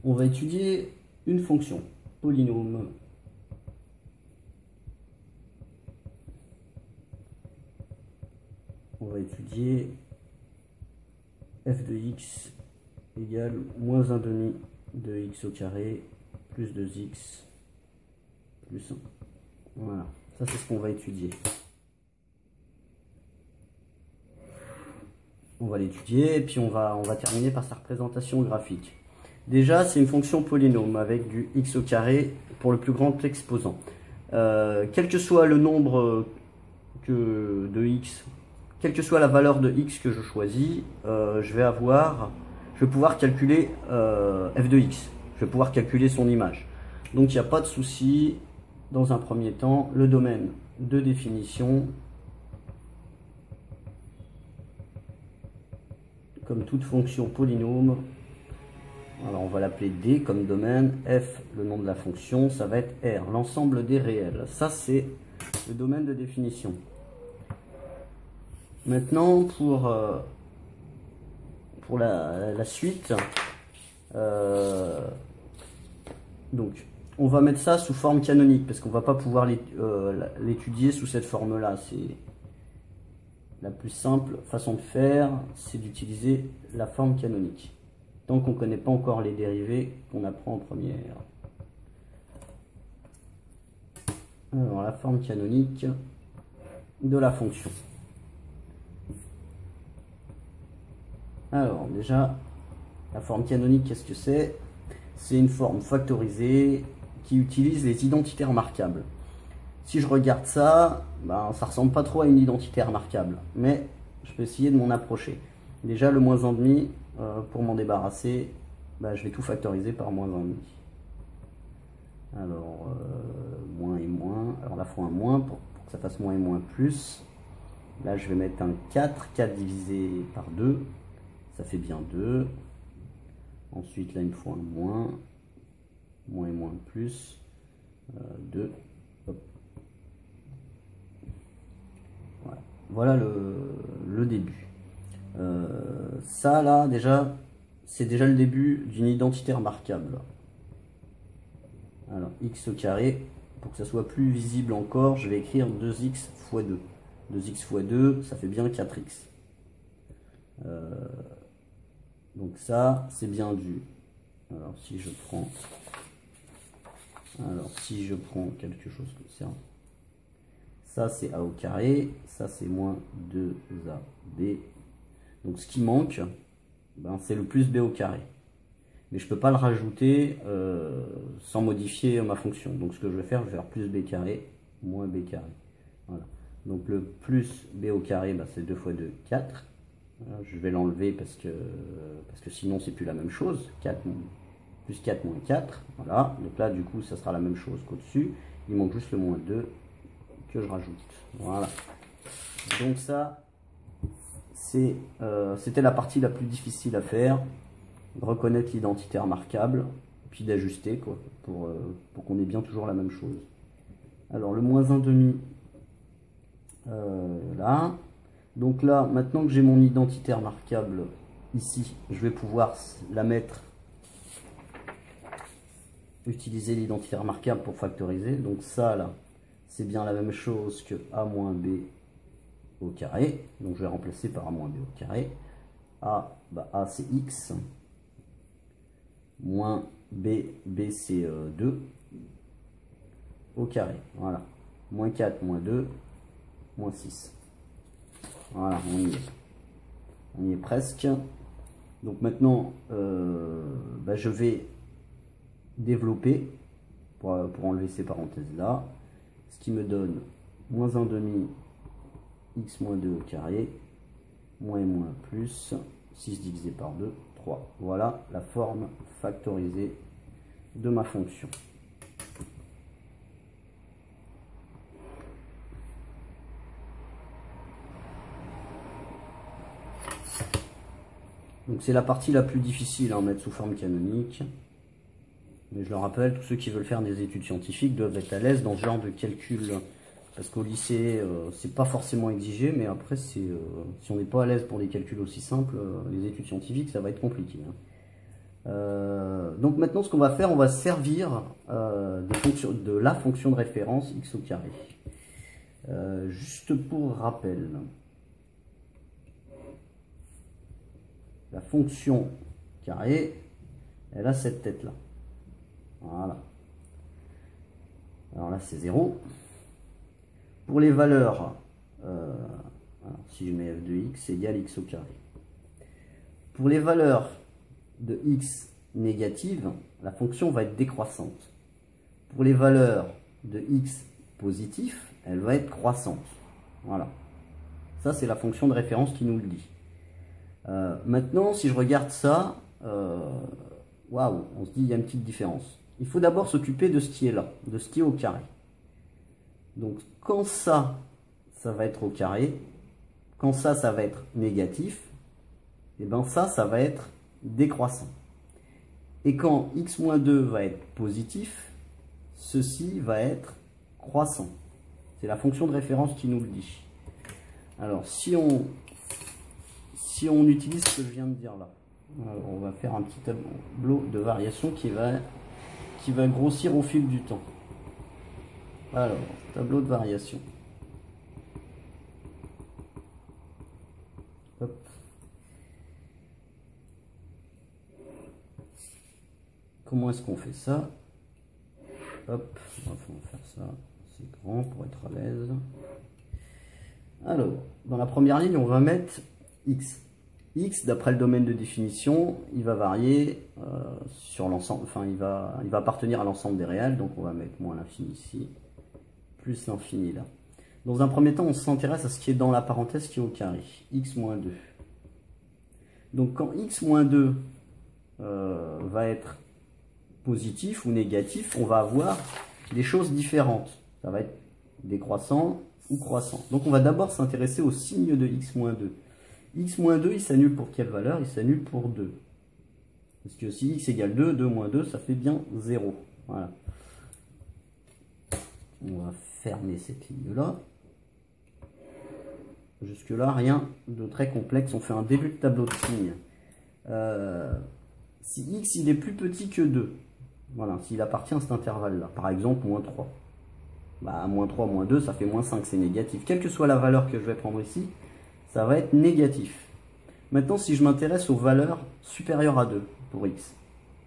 On va étudier une fonction, polynôme. On va étudier f de x égale moins 1 demi de x au carré plus 2x plus 1. Voilà, ça c'est ce qu'on va étudier. On va l'étudier et puis on va terminer par sa représentation graphique. Déjà, c'est une fonction polynôme avec du x au carré pour le plus grand exposant. Quel que soit le nombre de x, quelle que soit la valeur de x que je choisis, je vais pouvoir calculer f de x. Je vais pouvoir calculer son image. Donc il n'y a pas de souci. Dans un premier temps, le domaine de définition, comme toute fonction polynôme, alors on va l'appeler D comme domaine, F le nom de la fonction, ça va être R, l'ensemble des réels. Ça c'est le domaine de définition. Maintenant pour la suite, donc on va mettre ça sous forme canonique parce qu'on va pas pouvoir l'étudier sous cette forme-là. C'est la plus simple façon de faire, c'est d'utiliser la forme canonique. Tant qu'on ne connaît pas encore les dérivés qu'on apprend en première. Alors la forme canonique de la fonction. Alors déjà, la forme canonique, qu'est-ce que c'est? C'est une forme factorisée qui utilise les identités remarquables. Si je regarde ça, ben, ça ressemble pas trop à une identité remarquable, mais je peux essayer de m'en approcher. Déjà, le moins 1,5, pour m'en débarrasser, ben, je vais tout factoriser par moins 1,5. Alors, moins et moins, alors là, il faut un moins pour que ça fasse moins et moins plus. Là, je vais mettre un 4, 4 divisé par 2, ça fait bien 2. Ensuite, là, il me faut un moins et moins plus, 2. Voilà le début. Ça là déjà, c'est déjà le début d'une identité remarquable. Alors x au carré, pour que ça soit plus visible encore, je vais écrire 2x fois 2. 2x fois 2, ça fait bien 4x. Donc ça, c'est bien du. Alors si je prends quelque chose comme ça c'est a au carré, ça c'est moins 2ab. Donc ce qui manque, ben, c'est le plus b au carré. Mais je ne peux pas le rajouter sans modifier ma fonction. Donc ce que je vais faire plus b carré moins b carré. Voilà. Donc le plus b au carré, ben, c'est 2 fois 2, 4. Voilà, je vais l'enlever parce que sinon c'est plus la même chose. 4, plus 4 moins 4. Voilà. Donc là du coup ça sera la même chose qu'au-dessus. Il manque juste le moins 2 que je rajoute. Voilà. Donc ça, c'était la partie la plus difficile à faire. De reconnaître l'identité remarquable, puis d'ajuster quoi, pour qu'on ait bien toujours la même chose. Alors le moins 1,5, là. Donc là, maintenant que j'ai mon identité remarquable ici, je vais pouvoir la mettre, utiliser l'identité remarquable pour factoriser. Donc ça là, c'est bien la même chose que a moins b au carré. Donc je vais remplacer par a moins b au carré. A, bah a c'est x. Moins b c'est 2 au carré. Voilà. Moins 4, moins 2, moins 6. Voilà, on y est. On y est presque. Donc maintenant, bah, je vais développer pour enlever ces parenthèses là. Ce qui me donne moins 1,5 x moins 2 au carré, moins et moins plus, 6 divisé par 2, 3. Voilà la forme factorisée de ma fonction. Donc c'est la partie la plus difficile à mettre sous forme canonique. Mais je le rappelle, tous ceux qui veulent faire des études scientifiques doivent être à l'aise dans ce genre de calcul parce qu'au lycée, c'est pas forcément exigé, mais après, si on n'est pas à l'aise pour des calculs aussi simples, les études scientifiques, ça va être compliqué. Donc maintenant, ce qu'on va faire, on va se servir de la fonction de référence x au carré. Juste pour rappel, la fonction carré, elle a cette tête-là. Voilà. Alors là, c'est 0. Pour les valeurs, alors si je mets f de x égale x au carré. Pour les valeurs de x négatives, la fonction va être décroissante. Pour les valeurs de x positifs, elle va être croissante. Voilà. Ça, c'est la fonction de référence qui nous le dit. Maintenant, si je regarde ça, waouh, on se dit il y a une petite différence. Il faut d'abord s'occuper de ce qui est là, de ce qui est au carré. Donc, quand ça va être au carré, quand ça va être négatif, et bien ça va être décroissant. Et quand x-2 va être positif, ceci va être croissant. C'est la fonction de référence qui nous le dit. Alors, si on utilise ce que je viens de dire là, alors, on va faire un petit tableau de variation qui va grossir au fil du temps. Alors, tableau de variation. Hop. Comment est-ce qu'on fait ça? Hop, on va faire ça, c'est grand pour être à l'aise. Alors, dans la première ligne, on va mettre x. X, d'après le domaine de définition, il va varier sur l'ensemble, enfin il va appartenir à l'ensemble des réels, donc on va mettre moins l'infini ici, plus l'infini là. Dans un premier temps, on s'intéresse à ce qui est dans la parenthèse qui est au carré, x moins 2. Donc quand x moins 2 va être positif ou négatif, on va avoir des choses différentes. Ça va être décroissant ou croissant. Donc on va d'abord s'intéresser au signe de x moins 2. x moins 2, il s'annule pour quelle valeur? Il s'annule pour 2. Parce que si x égale 2, 2 moins 2, ça fait bien 0. Voilà. On va fermer cette ligne-là. Jusque-là, rien de très complexe. On fait un début de tableau de signes. Si x il est plus petit que 2, voilà, s'il appartient à cet intervalle-là, par exemple moins 3, bah, moins 3, moins 2, ça fait moins 5, c'est négatif. Quelle que soit la valeur que je vais prendre ici, ça va être négatif. Maintenant, si je m'intéresse aux valeurs supérieures à 2 pour x,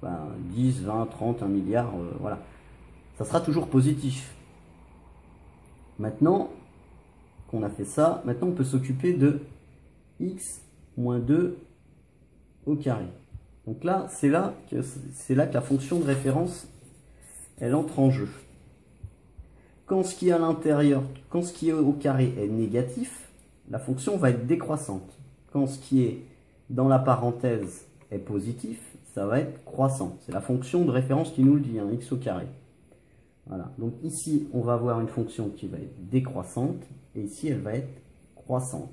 ben, 10, 20, 30, 1 milliard, voilà, ça sera toujours positif. Maintenant qu'on a fait ça, maintenant on peut s'occuper de x moins 2 au carré. Donc là, c'est là que la fonction de référence, elle entre en jeu. Quand ce qui est à l'intérieur, quand ce qui est au carré est négatif, la fonction va être décroissante. Quand ce qui est dans la parenthèse est positif, ça va être croissant. C'est la fonction de référence qui nous le dit, hein, x au carré. Voilà. Donc ici, on va avoir une fonction qui va être décroissante, et ici, elle va être croissante.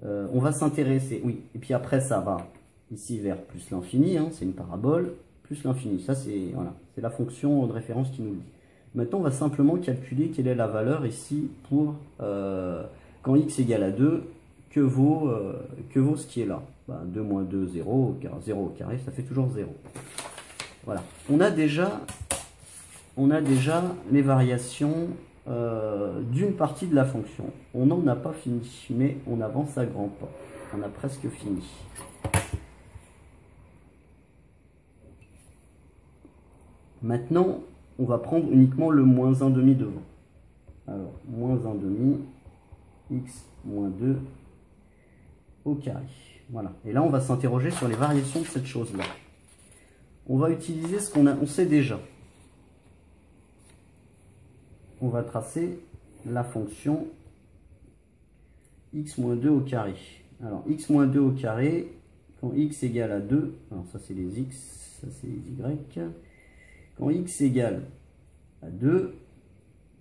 On va s'intéresser, oui, et puis après, ça va ici vers plus l'infini, hein, c'est une parabole, plus l'infini. Ça, c'est voilà, c'est la fonction de référence qui nous le dit. Maintenant, on va simplement calculer quelle est la valeur ici pour quand x égale à 2, que vaut ce qui est là. Bah, 2 moins 2, 0, 0 au carré, ça fait toujours 0. Voilà. On a déjà les variations d'une partie de la fonction. On n'en a pas fini, mais on avance à grands pas. On a presque fini. Maintenant, on va prendre uniquement le moins 1/2 devant. Alors, moins 1/2, x moins 2 au carré. Voilà. Et là, on va s'interroger sur les variations de cette chose-là. On va utiliser ce qu'on sait déjà. On va tracer la fonction x moins 2 au carré. Alors, x moins 2 au carré, quand x égale à 2, alors ça c'est les x, ça c'est les y. Quand x égale à 2,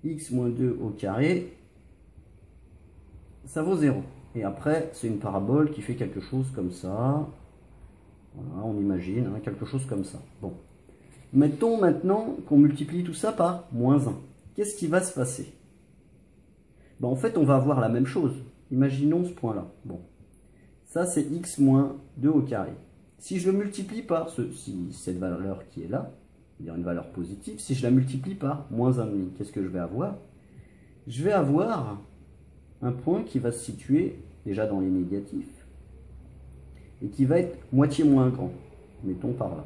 x moins 2 au carré, ça vaut 0. Et après, c'est une parabole qui fait quelque chose comme ça. Voilà, on imagine, hein, quelque chose comme ça. Bon. Mettons maintenant qu'on multiplie tout ça par moins 1. Qu'est-ce qui va se passer? Ben, en fait, on va avoir la même chose. Imaginons ce point-là. Bon, ça c'est x moins 2 au carré. Si je le multiplie par cette valeur qui est là, c'est-à-dire une valeur positive, si je la multiplie par moins 1,5, qu'est-ce que je vais avoir? Je vais avoir un point qui va se situer déjà dans les négatifs et qui va être moitié moins grand. Mettons par là.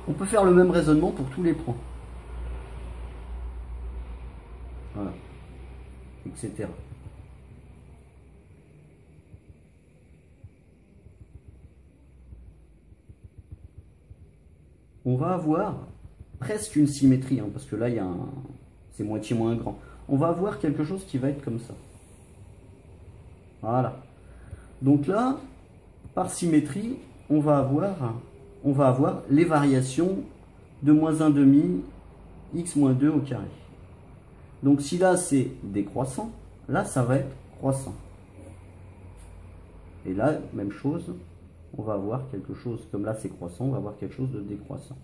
On peut faire le même raisonnement pour tous les points. Voilà. Etc. On va avoir presque une symétrie, hein, parce que là, c'est moitié moins grand. On va avoir quelque chose qui va être comme ça. Voilà. Donc là, par symétrie, on va avoir les variations de moins 1,5 x moins 2 au carré. Donc si là, c'est décroissant, là, ça va être croissant. Et là, même chose, on va avoir quelque chose, comme là c'est croissant, on va avoir quelque chose de décroissant.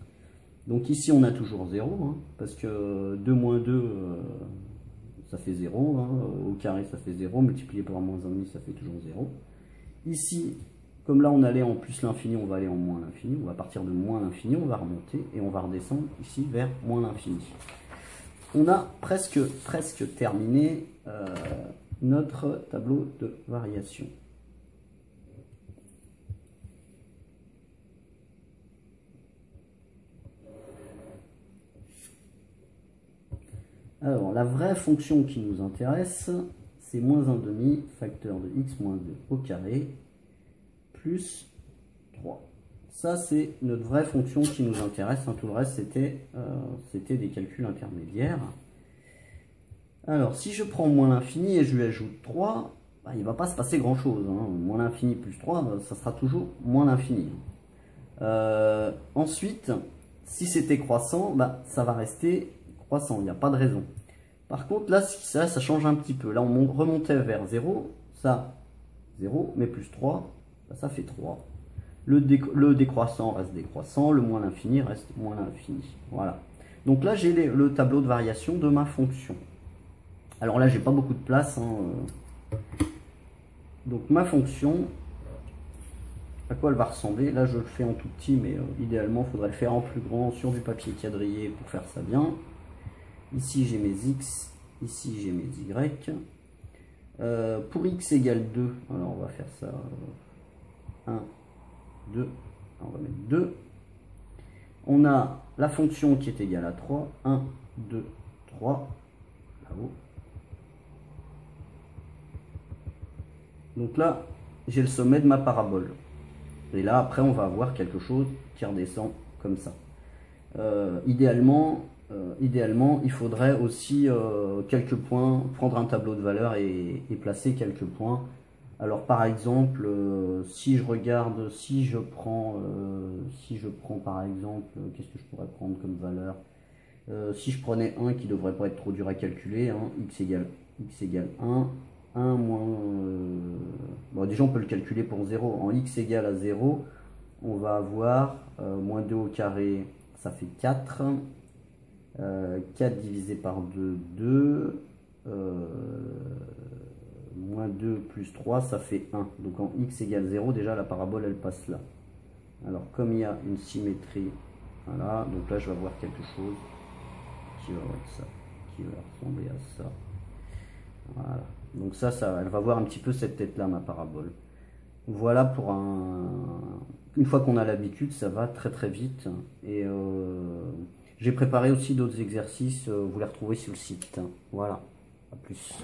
Donc ici on a toujours 0, hein, parce que 2 moins 2, ça fait 0, hein, au carré ça fait 0, multiplié par moins 1,5 ça fait toujours 0. Ici, comme là on allait en plus l'infini, on va aller en moins l'infini, ou à partir de moins l'infini, on va remonter, et on va redescendre ici vers moins l'infini. On a presque terminé notre tableau de variation. Alors, la vraie fonction qui nous intéresse, c'est moins 1,5 facteur de x moins 2 au carré plus 3. Ça, c'est notre vraie fonction qui nous intéresse. Hein. Tout le reste, c'était des calculs intermédiaires. Alors, si je prends moins l'infini et je lui ajoute 3, bah, il ne va pas se passer grand-chose. Hein. Moins l'infini plus 3, ça sera toujours moins l'infini. Ensuite, si c'était croissant, bah, ça va rester croissant, il n'y a pas de raison. Par contre, là, ça change un petit peu. Là, on remontait vers 0, ça, 0, mais plus 3, bah, ça fait 3. Le décroissant reste décroissant, le moins l'infini reste moins l'infini. Voilà. Donc là, j'ai le tableau de variation de ma fonction. Alors là, j'ai pas beaucoup de place. Hein. Donc ma fonction, à quoi elle va ressembler? Là, je le fais en tout petit, mais idéalement, il faudrait le faire en plus grand sur du papier quadrillé pour faire ça bien. Ici, j'ai mes x, ici, j'ai mes y. Pour x égale 2, alors on va faire ça 1, 2, on va mettre 2. On a la fonction qui est égale à 3, 1, 2, 3, là-haut. Donc là, j'ai le sommet de ma parabole. Et là, après, on va avoir quelque chose qui redescend comme ça. Idéalement, il faudrait aussi quelques points, prendre un tableau de valeur et placer quelques points. Alors par exemple, si je prends par exemple, qu'est-ce que je pourrais prendre comme valeur? Si je prenais 1 qui ne devrait pas être trop dur à calculer, hein, x égale 1, 1 moins... bon, déjà on peut le calculer pour 0. En x égale à 0, on va avoir moins 2 au carré, ça fait 4. 4 divisé par 2, 2. Moins 2 plus 3, ça fait 1. Donc en x égale 0, déjà la parabole elle passe là. Alors comme il y a une symétrie, voilà, donc là je vais avoir quelque chose qui va être ça, qui va ressembler à ça. Voilà. Donc ça, elle va voir un petit peu cette tête là, ma parabole. Voilà pour une fois qu'on a l'habitude, ça va très vite. Et j'ai préparé aussi d'autres exercices, vous les retrouvez sur le site. Voilà, à plus.